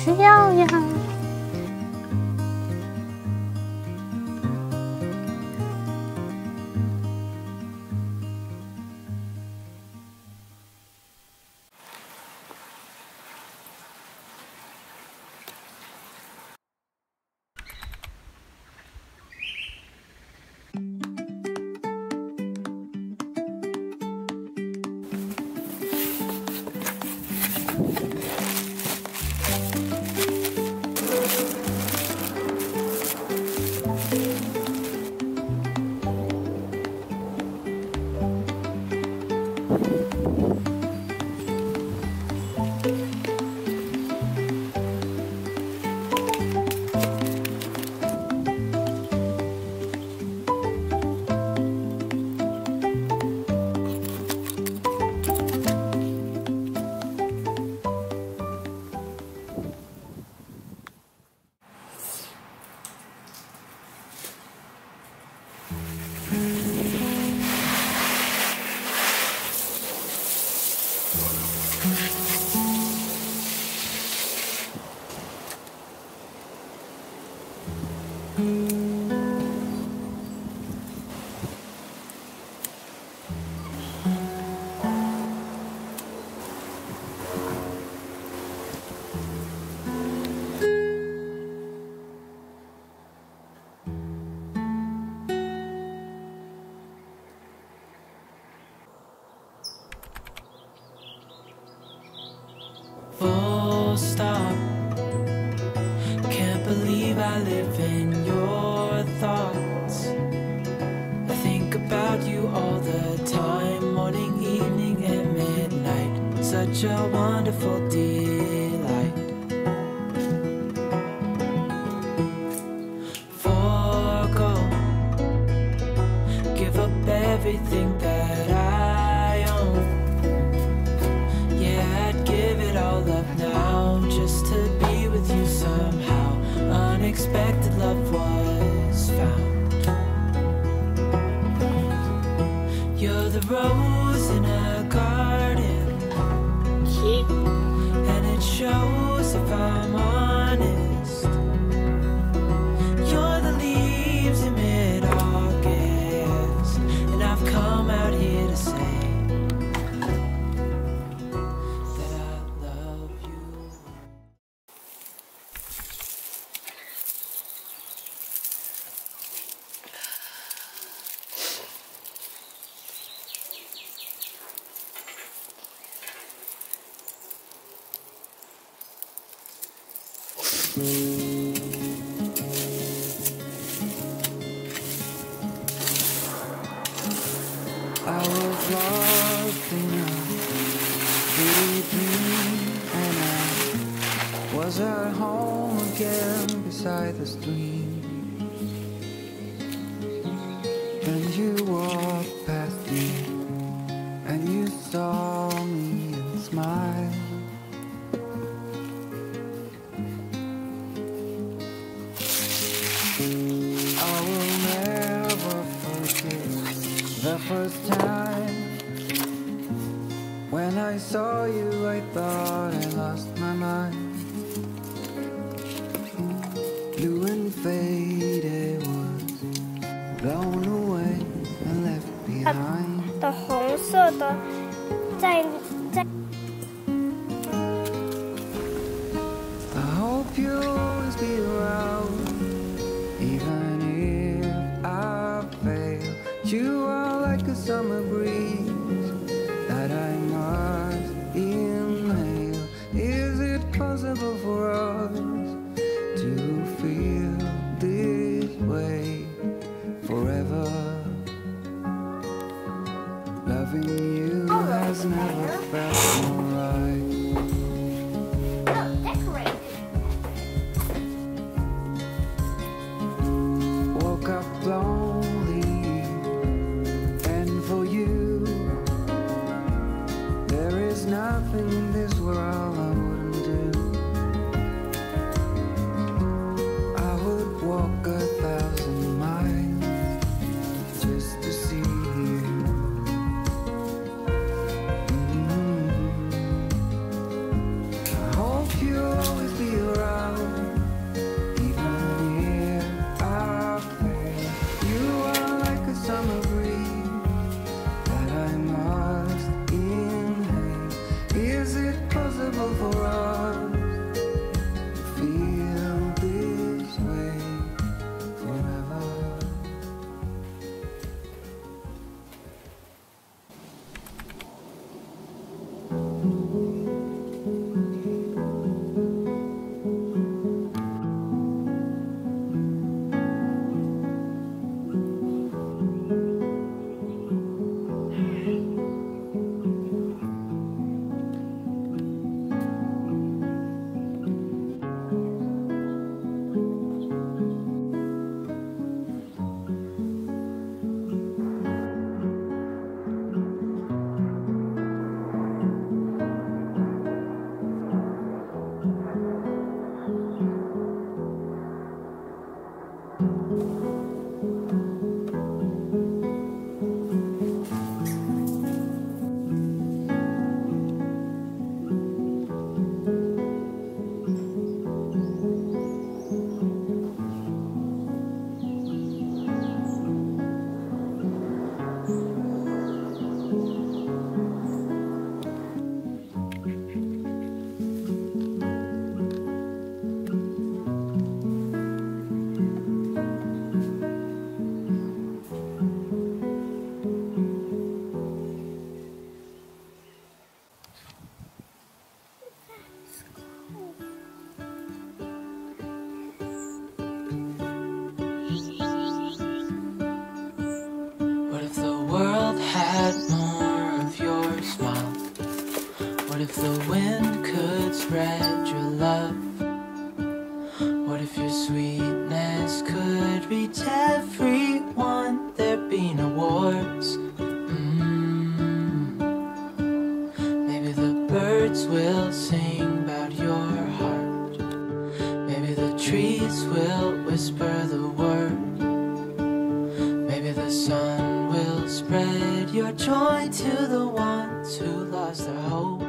需要呀。Full stop. Can't believe I live in your thoughts. I think about you all the time, morning, evening, and midnight. Such a wonderful delight. Forgo, give up everything that I own. Yeah, I'd give it all up now, just to be with you somehow. Unexpected love was found. You're the rose in a garden, and it shows if I'm honest. You're the leaves in mid-August, and I've come out here to say I was lost in a pretty dream, and I was at home again. beside the stream. Then you walked past me, and you saw me and smiled. I will never forget the first time when I saw you. I thought I lost my mind. Blue and faded was blown away and left behind. 的红色的在 I hope you'll always be around, even if I fail. You are like a summer breeze that I must inhale. Is it possible for us to feel this way forever? Loving you has never felt more right. Woke up lonely, and for you there is nothing in this world I wouldn't do. I would walk 1,000 miles just to see you. I hope you'll always be around, even if I fail. You are like a summer breeze that I must inhale. Is it possible for us to feel this way forever? What if the world had more of your smile? What if the wind could spread your love? What if your sweetness could reach everyone? There'd be no wars. Maybe the birds will sing about your heart. Maybe the trees will whisper the word. Maybe the sun will spread your joy to the ones who lost their hope.